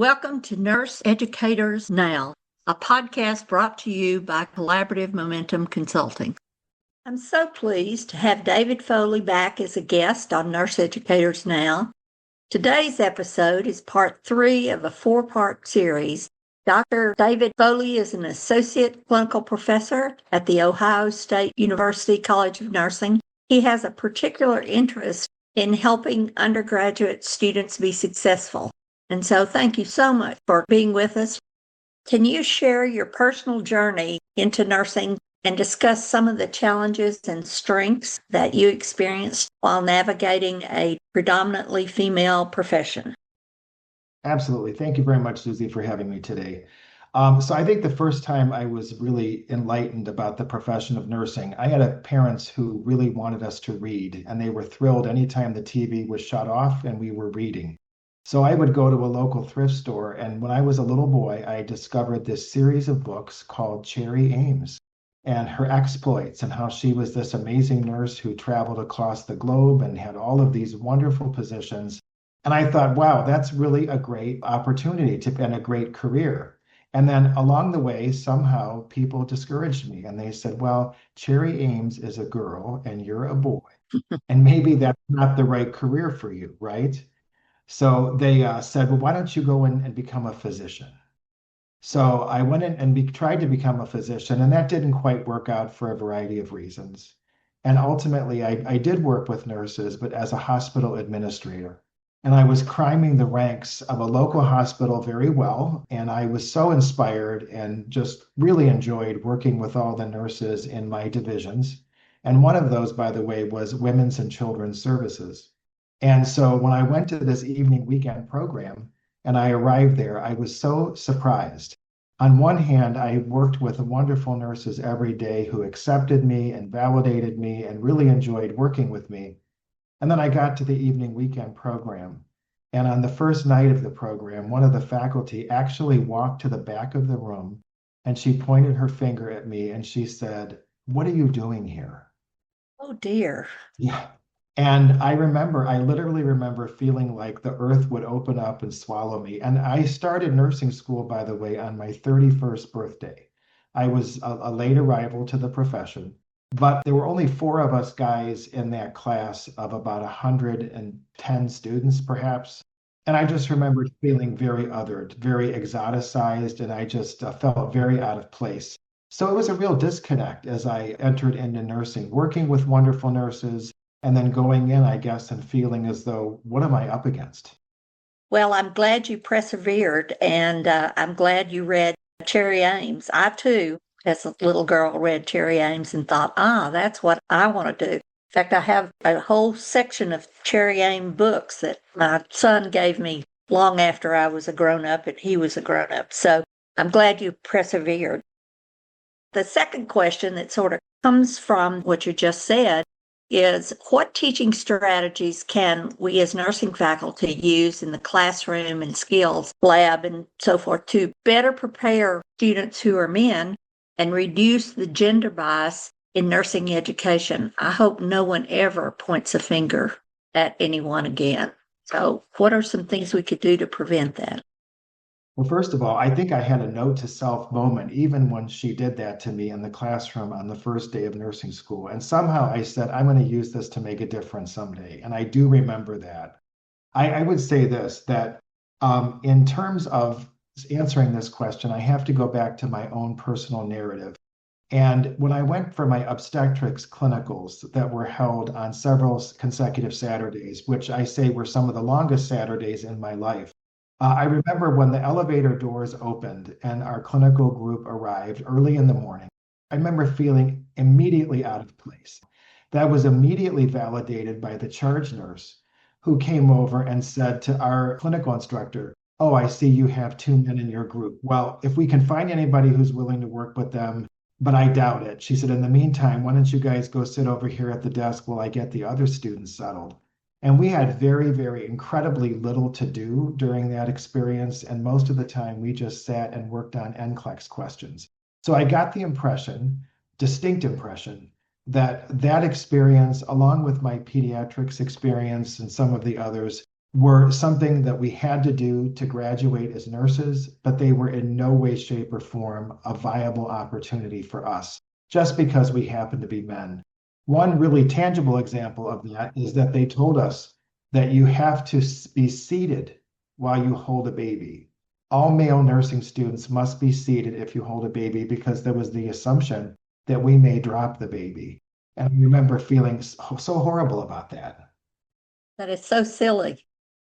Welcome to Nurse Educators Now, a podcast brought to you by Collaborative Momentum Consulting. I'm so pleased to have David Foley back as a guest on Nurse Educators Now. Today's episode is part 3 of a 4-part series. Dr. David Foley is an associate clinical professor at the Ohio State University College of Nursing. He has a particular interest in helping undergraduate students be successful. And so thank you so much for being with us. Can you share your personal journey into nursing and discuss some of the challenges and strengths that you experienced while navigating a predominantly female profession? Absolutely. Thank you very much, Susie, for having me today. So I think the first time I was really enlightened about the profession of nursing, I had parents who really wanted us to read, and they were thrilled anytime the TV was shut off and we were reading. So I would go to a local thrift store, and when I was a little boy, I discovered this series of books called Cherry Ames and her exploits and how she was this amazing nurse who traveled across the globe and had all of these wonderful positions. And I thought, wow, that's really a great opportunity and a great career. And then along the way, somehow people discouraged me and they said, well, Cherry Ames is a girl and you're a boy. And maybe that's not the right career for you, right? So they said, well, why don't you go in and become a physician? So I went in and tried to become a physician, and that didn't quite work out for a variety of reasons. And ultimately, I did work with nurses, but as a hospital administrator. And I was climbing the ranks of a local hospital very well. And I was so inspired and just really enjoyed working with all the nurses in my divisions. And one of those, by the way, was Women's and Children's Services. And so when I went to this evening weekend program and I arrived there, I was so surprised. On one hand, I worked with wonderful nurses every day who accepted me and validated me and really enjoyed working with me. And then I got to the evening weekend program. And on the first night of the program, one of the faculty actually walked to the back of the room and she pointed her finger at me and she said, "What are you doing here?" Oh, dear. Yeah. And I literally remember feeling like the earth would open up and swallow me. And I started nursing school, by the way, on my 31st birthday. I was a late arrival to the profession, but there were only 4 of us guys in that class of about 110 students, perhaps. And I just remember feeling very othered, very exoticized, and I just felt very out of place. So it was a real disconnect as I entered into nursing, working with wonderful nurses, and then going in, I guess, and feeling as though, what am I up against? Well, I'm glad you persevered, and I'm glad you read Cherry Ames. I, too, as a little girl, read Cherry Ames and thought, that's what I want to do. In fact, I have a whole section of Cherry Ames books that my son gave me long after I was a grown-up and he was a grown-up. So I'm glad you persevered. The second question that sort of comes from what you just said is, what teaching strategies can we as nursing faculty use in the classroom and skills lab and so forth to better prepare students who are men and reduce the gender bias in nursing education? I hope no one ever points a finger at anyone again. So what are some things we could do to prevent that? Well, first of all, I think I had a note to self moment, even when she did that to me in the classroom on the first day of nursing school. And somehow I said, I'm going to use this to make a difference someday. And I do remember that. I would say this, that in terms of answering this question, I have to go back to my own personal narrative. And when I went for my obstetrics clinicals that were held on several consecutive Saturdays, which I say were some of the longest Saturdays in my life, I remember when the elevator doors opened and our clinical group arrived early in the morning, I remember feeling immediately out of place. That was immediately validated by the charge nurse who came over and said to our clinical instructor, "Oh, I see you have 2 men in your group. Well, if we can find anybody who's willing to work with them, but I doubt it." She said, "In the meantime, why don't you guys go sit over here at the desk while I get the other students settled?" And we had very, very incredibly little to do during that experience. And most of the time we just sat and worked on NCLEX questions. So I got the impression, distinct impression, that experience, along with my pediatrics experience and some of the others, were something that we had to do to graduate as nurses, but they were in no way, shape, or form a viable opportunity for us just because we happen to be men. One really tangible example of that is that they told us that you have to be seated while you hold a baby. All male nursing students must be seated if you hold a baby because there was the assumption that we may drop the baby. And I remember feeling so horrible about that. That is so silly.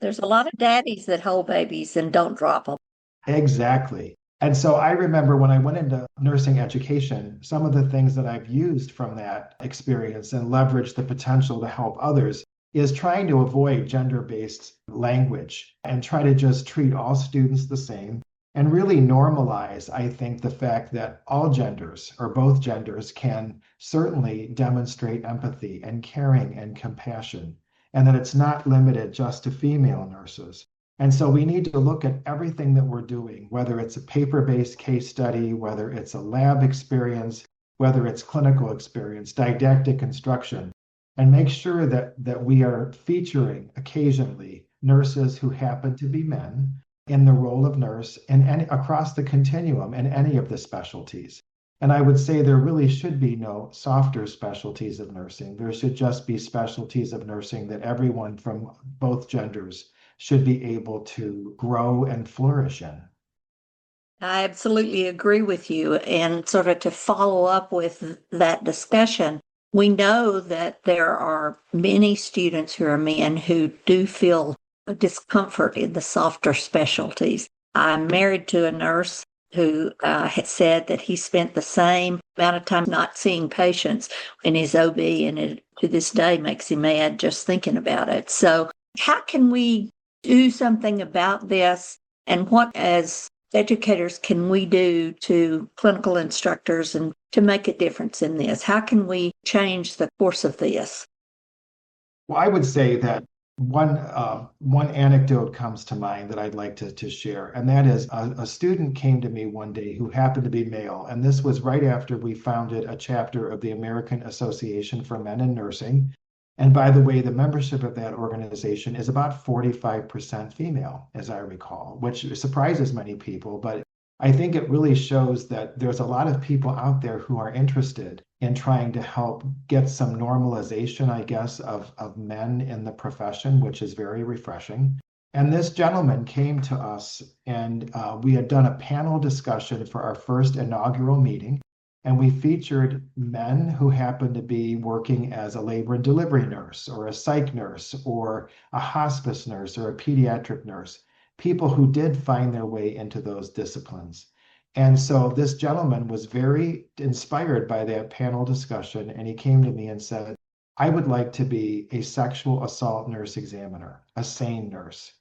There's a lot of daddies that hold babies and don't drop them. Exactly. And so I remember when I went into nursing education, some of the things that I've used from that experience and leveraged the potential to help others is trying to avoid gender-based language and try to just treat all students the same and really normalize, I think, the fact that all genders or both genders can certainly demonstrate empathy and caring and compassion, and that it's not limited just to female nurses. And so we need to look at everything that we're doing, whether it's a paper-based case study, whether it's a lab experience, whether it's clinical experience, didactic instruction, and make sure that we are featuring occasionally nurses who happen to be men in the role of nurse and across the continuum in any of the specialties. And I would say there really should be no softer specialties of nursing. There should just be specialties of nursing that everyone from both genders should be able to grow and flourish in. I absolutely agree with you. And sort of to follow up with that discussion, we know that there are many students who are men who do feel a discomfort in the softer specialties. I'm married to a nurse who had said that he spent the same amount of time not seeing patients in his OB, and it to this day makes him mad just thinking about it. So, how can we do something about this? And what, as educators, can we do to clinical instructors and to make a difference in this? How can we change the course of this? Well, I would say that one anecdote comes to mind that I'd like to share, and that is a student came to me one day who happened to be male, and this was right after we founded a chapter of the American Association for Men in Nursing. And by the way, the membership of that organization is about 45% female, as I recall, which surprises many people, but I think it really shows that there's a lot of people out there who are interested in trying to help get some normalization, I guess, of men in the profession, which is very refreshing. And this gentleman came to us, and we had done a panel discussion for our first inaugural meeting. And we featured men who happened to be working as a labor and delivery nurse, or a psych nurse, or a hospice nurse, or a pediatric nurse, people who did find their way into those disciplines. And so this gentleman was very inspired by that panel discussion, and he came to me and said, I would like to be a sexual assault nurse examiner, a SANE nurse.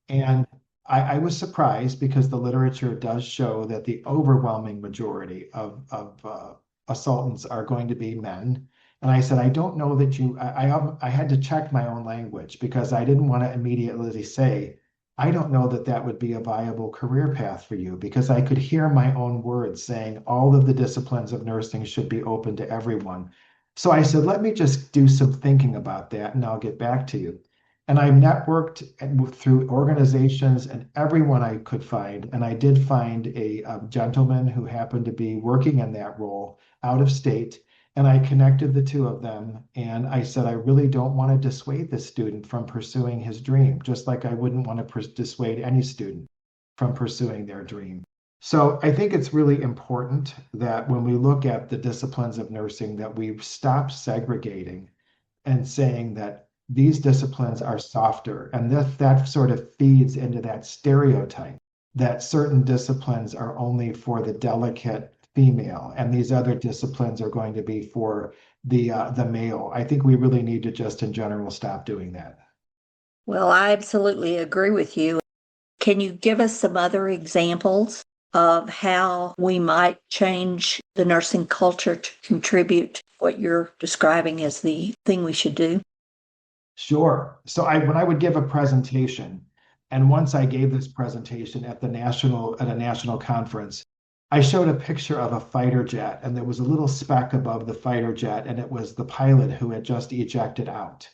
And I was surprised because the literature does show that the overwhelming majority of assailants are going to be men. And I said, I don't know that I had to check my own language because I didn't want to immediately say, I don't know that that would be a viable career path for you because I could hear my own words saying all of the disciplines of nursing should be open to everyone. So I said, let me just do some thinking about that and I'll get back to you. And I networked through organizations and everyone I could find. And I did find a gentleman who happened to be working in that role out of state. And I connected the two of them. And I said, I really don't want to dissuade this student from pursuing his dream, just like I wouldn't want to dissuade any student from pursuing their dream. So I think it's really important that when we look at the disciplines of nursing, that we stop segregating and saying that these disciplines are softer. And that sort of feeds into that stereotype that certain disciplines are only for the delicate female and these other disciplines are going to be for the male. I think we really need to just in general stop doing that. Well, I absolutely agree with you. Can you give us some other examples of how we might change the nursing culture to contribute to what you're describing as the thing we should do? Sure. So when I would give a presentation, and once I gave this presentation at a national conference, I showed a picture of a fighter jet, and there was a little speck above the fighter jet, and it was the pilot who had just ejected out.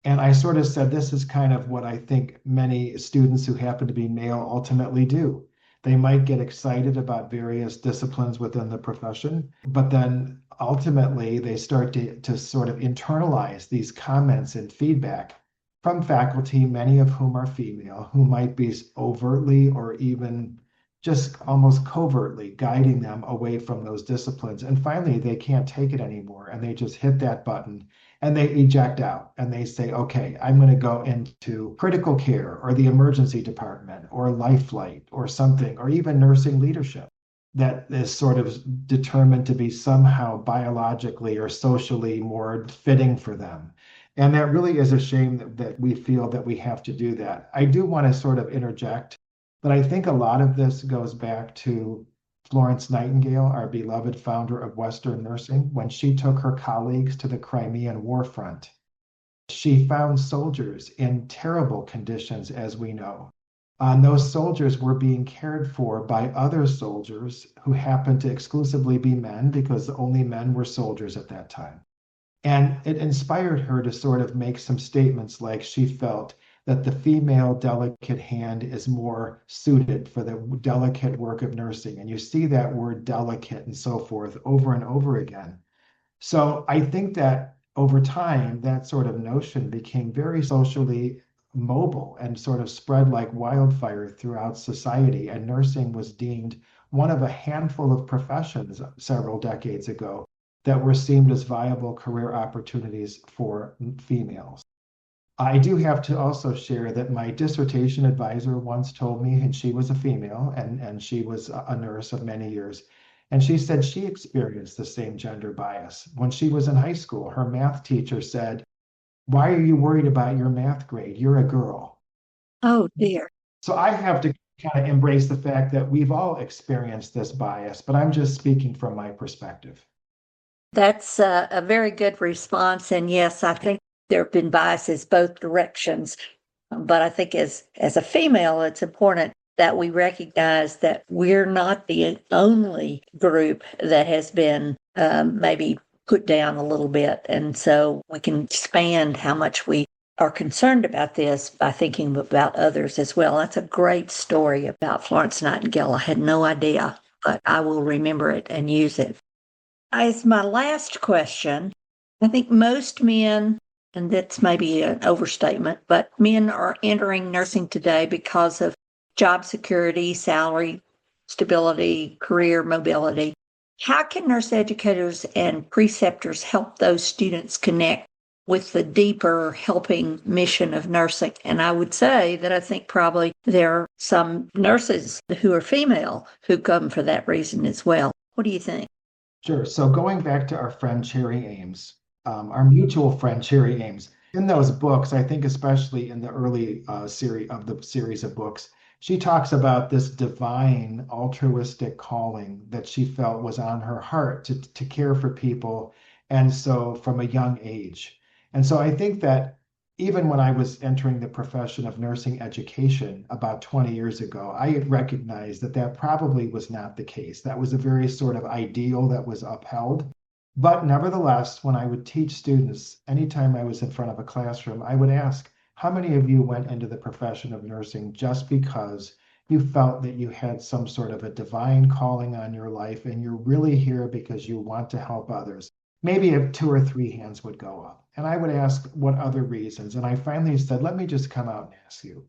And I sort of said, this is kind of what I think many students who happen to be male ultimately do. They might get excited about various disciplines within the profession, but then ultimately they start to sort of internalize these comments and feedback from faculty, many of whom are female, who might be overtly or even just almost covertly guiding them away from those disciplines. And finally, they can't take it anymore and they just hit that button and they eject out and they say, okay, I'm going to go into critical care or the emergency department or life flight or something, or even nursing leadership that is sort of determined to be somehow biologically or socially more fitting for them. And that really is a shame that we feel that we have to do that. I do want to sort of interject that I think a lot of this goes back to Florence Nightingale, our beloved founder of Western nursing, when she took her colleagues to the Crimean War front. She found soldiers in terrible conditions, as we know. And those soldiers were being cared for by other soldiers who happened to exclusively be men because only men were soldiers at that time. And it inspired her to sort of make some statements like she felt that the female delicate hand is more suited for the delicate work of nursing. And you see that word delicate and so forth over and over again. So I think that over time, that sort of notion became very socially mobile and sort of spread like wildfire throughout society. And nursing was deemed one of a handful of professions several decades ago that were seen as viable career opportunities for females. I do have to also share that my dissertation advisor once told me, and she was a female and she was a nurse of many years, and she said she experienced the same gender bias. When she was in high school, her math teacher said, "Why are you worried about your math grade? You're a girl." Oh dear. So I have to kind of embrace the fact that we've all experienced this bias, but I'm just speaking from my perspective. That's a very good response. And yes, I think there have been biases both directions. But I think as a female, it's important that we recognize that we're not the only group that has been maybe put down a little bit. And so we can expand how much we are concerned about this by thinking about others as well. That's a great story about Florence Nightingale. I had no idea, but I will remember it and use it. As my last question, I think most men, and that's maybe an overstatement, but men are entering nursing today because of job security, salary, stability, career mobility. How can nurse educators and preceptors help those students connect with the deeper helping mission of nursing? And I would say that I think probably there are some nurses who are female who come for that reason as well. What do you think? Sure. So going back to our friend Cherry Ames, our mutual friend Cherry Ames, in those books, I think especially in the early series of books, she talks about this divine altruistic calling that she felt was on her heart to care for people, and so from a young age. And so I think that even when I was entering the profession of nursing education about 20 years ago, I had recognized that that probably was not the case. That was a very sort of ideal that was upheld. But nevertheless, when I would teach students, anytime I was in front of a classroom, I would ask, how many of you went into the profession of nursing just because you felt that you had some sort of a divine calling on your life and you're really here because you want to help others? Maybe if two or three hands would go up. And I would ask, what other reasons? And I finally said, let me just come out and ask you.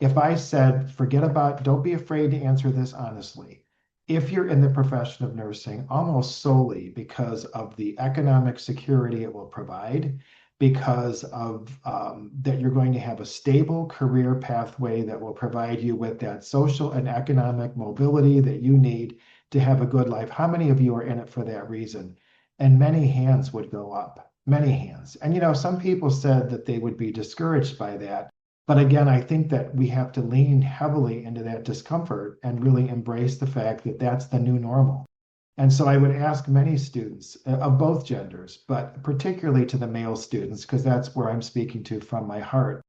If I said, forget about, don't be afraid to answer this honestly. If you're in the profession of nursing, almost solely because of the economic security it will provide, because of that you're going to have a stable career pathway that will provide you with that social and economic mobility that you need to have a good life. How many of you are in it for that reason? And many hands would go up, many hands. And some people said that they would be discouraged by that. But again, I think that we have to lean heavily into that discomfort and really embrace the fact that that's the new normal. And so I would ask many students of both genders, but particularly to the male students, because that's where I'm speaking to from my heart,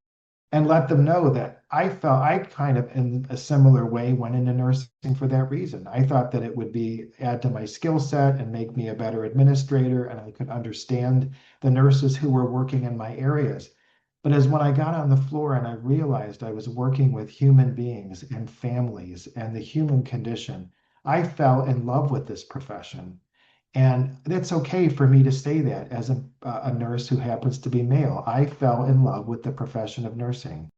and let them know that I felt I kind of in a similar way went into nursing for that reason. I thought that it would be add to my skill set and make me a better administrator, and I could understand the nurses who were working in my areas. But as when I got on the floor and I realized I was working with human beings and families and the human condition, I fell in love with this profession. And it's okay for me to say that as a nurse who happens to be male. I fell in love with the profession of nursing.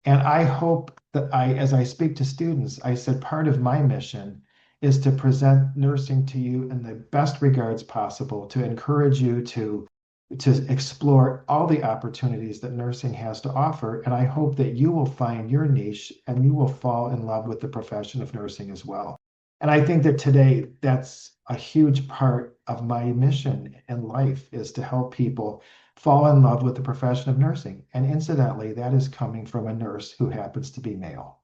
And I hope that as I speak to students, I said part of my mission is to present nursing to you in the best regards possible, to encourage you to explore all the opportunities that nursing has to offer. And I hope that you will find your niche and you will fall in love with the profession of nursing as well. And I think that today that's a huge part of my mission in life is to help people fall in love with the profession of nursing. And incidentally, that is coming from a nurse who happens to be male.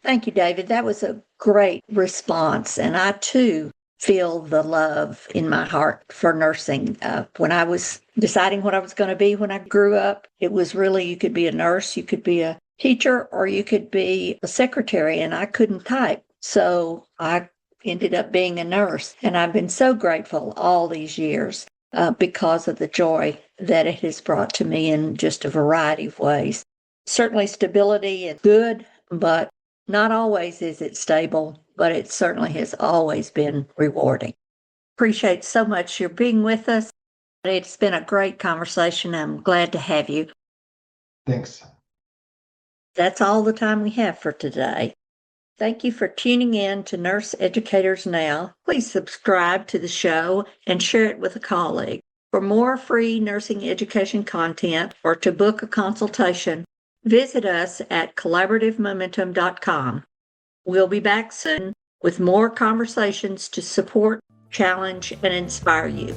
Thank you, David. That was a great response. And I too feel the love in my heart for nursing. When I was deciding what I was going to be when I grew up, it was really you could be a nurse, you could be a teacher, or you could be a secretary, and I couldn't type. So I ended up being a nurse. And I've been so grateful all these years because of the joy that it has brought to me in just a variety of ways. Certainly, stability is good, but not always is it stable, but it certainly has always been rewarding. Appreciate so much your being with us. It's been a great conversation. I'm glad to have you. Thanks. That's all the time we have for today. Thank you for tuning in to Nurse Educators Now. Please subscribe to the show and share it with a colleague. For more free nursing education content or to book a consultation, visit us at collaborativemomentum.com. We'll be back soon with more conversations to support, challenge, and inspire you.